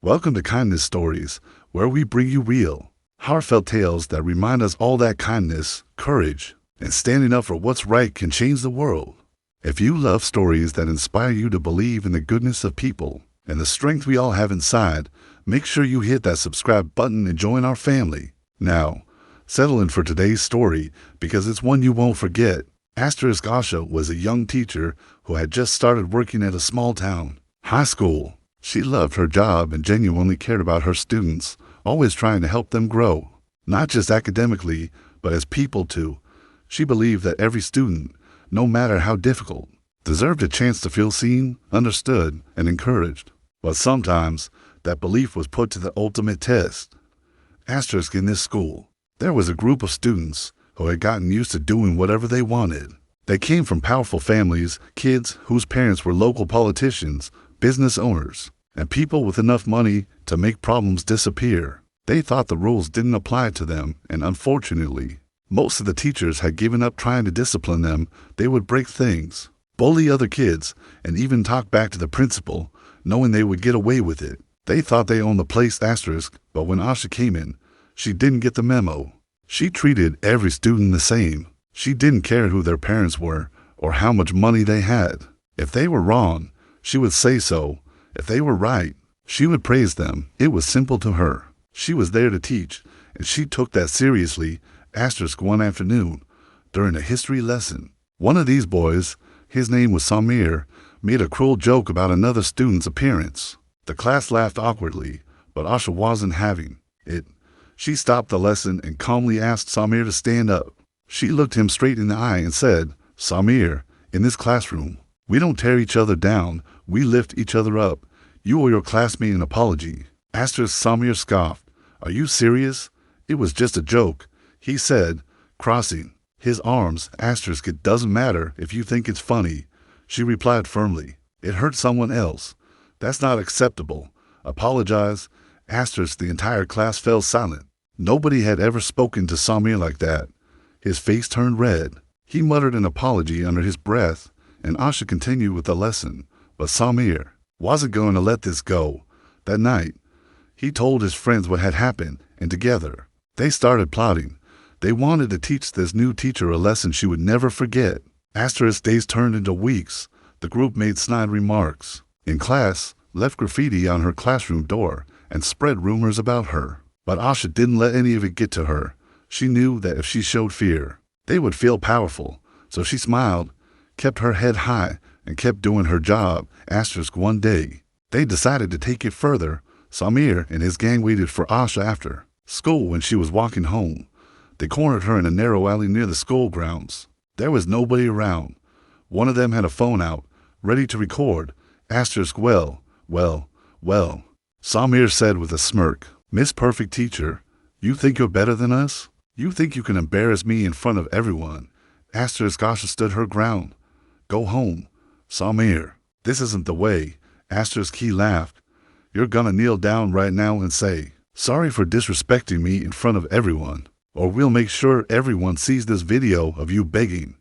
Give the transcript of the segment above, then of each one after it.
Welcome to Kindness Stories, where we bring you real, heartfelt tales that remind us all that kindness, courage, and standing up for what's right can change the world. If you love stories that inspire you to believe in the goodness of people and the strength we all have inside, make sure you hit that subscribe button and join our family. Now, settle in for today's story because it's one you won't forget. Asha was a young teacher who had just started working at a small town high school. She loved her job and genuinely cared about her students, always trying to help them grow, not just academically, but as people too. She believed that every student, no matter how difficult, deserved a chance to feel seen, understood, and encouraged. But sometimes, that belief was put to the ultimate test. In this school, there was a group of students who had gotten used to doing whatever they wanted. They came from powerful families, kids whose parents were local politicians, business owners, and people with enough money to make problems disappear. They thought the rules didn't apply to them, and unfortunately, most of the teachers had given up trying to discipline them. They would break things, bully other kids, and even talk back to the principal, knowing they would get away with it. They thought they owned the place but when Asha came in, she didn't get the memo. She treated every student the same. She didn't care who their parents were or how much money they had. If they were wrong, she would say so. If they were right, she would praise them. It was simple to her. She was there to teach, and she took that seriously. One afternoon, during a history lesson, one of these boys, his name was Samir, made a cruel joke about another student's appearance. The class laughed awkwardly, but Asha wasn't having it. She stopped the lesson and calmly asked Samir to stand up. She looked him straight in the eye and said, "Samir, in this classroom, we don't tear each other down, we lift each other up. You owe your classmate an apology." Samir scoffed. "Are you serious? It was just a joke," he said, crossing his arms. "It doesn't matter if you think it's funny," she replied firmly. "It hurt someone else. That's not acceptable. Apologize." The entire class fell silent. Nobody had ever spoken to Samir like that. His face turned red. He muttered an apology under his breath, and Asha continued with the lesson. But Samir wasn't going to let this go. That night, he told his friends what had happened, and together, they started plotting. They wanted to teach this new teacher a lesson she would never forget. Days turned into weeks. The group made snide remarks in class, left graffiti on her classroom door, and spread rumors about her. But Asha didn't let any of it get to her. She knew that if she showed fear, they would feel powerful. So she smiled, kept her head high, and kept doing her job. One day, they decided to take it further. Samir and his gang waited for Asha after school when she was walking home. They cornered her in a narrow alley near the school grounds. There was nobody around. One of them had a phone out, ready to record. Well, Samir said with a smirk, "Miss Perfect Teacher, you think you're better than us? You think you can embarrass me in front of everyone?" Asha stood her ground. "Go home, Samir. This isn't the way." He laughed. "You're gonna kneel down right now and say, 'Sorry for disrespecting me in front of everyone,' or we'll make sure everyone sees this video of you begging."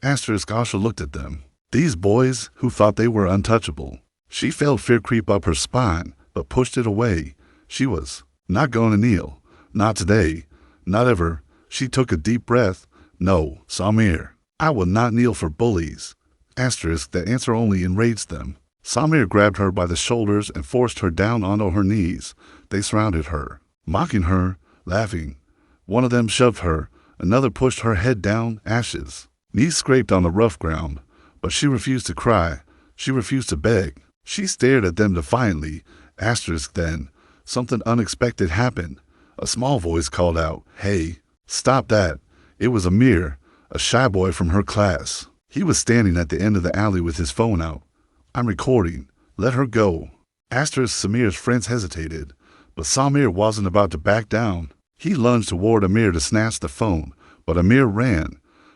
Asha looked at them. These boys who thought they were untouchable. She felt fear creep up her spine, but pushed it away. She was not going to kneel. Not today. Not ever. She took a deep breath. "No, Samir, I will not kneel for bullies." That answer only enraged them. Samir grabbed her by the shoulders and forced her down onto her knees. They surrounded her, mocking her, laughing. One of them shoved her. Another pushed her head down. Knees scraped on the rough ground, but she refused to cry. She refused to beg. She stared at them defiantly. Then, something unexpected happened. A small voice called out, "Hey, stop that." It was Amir, a shy boy from her class. He was standing at the end of the alley with his phone out. "I'm recording. Let her go." Samir's friends hesitated, but Samir wasn't about to back down. He lunged toward Amir to snatch the phone, but Amir ran.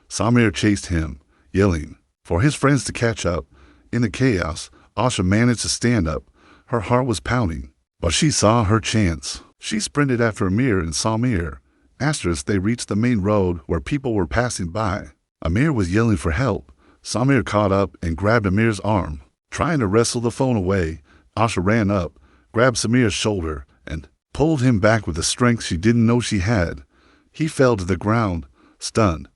Samir chased him, yelling for his friends to catch up. In the chaos, Asha managed to stand up. Her heart was pounding, but she saw her chance. She sprinted after Amir and Samir. They reached the main road where people were passing by. Amir was yelling for help. Samir caught up and grabbed Amir's arm. Trying to wrestle the phone away, Asha ran up, grabbed Samir's shoulder and pulled him back with a strength she didn't know she had. He fell to the ground, stunned,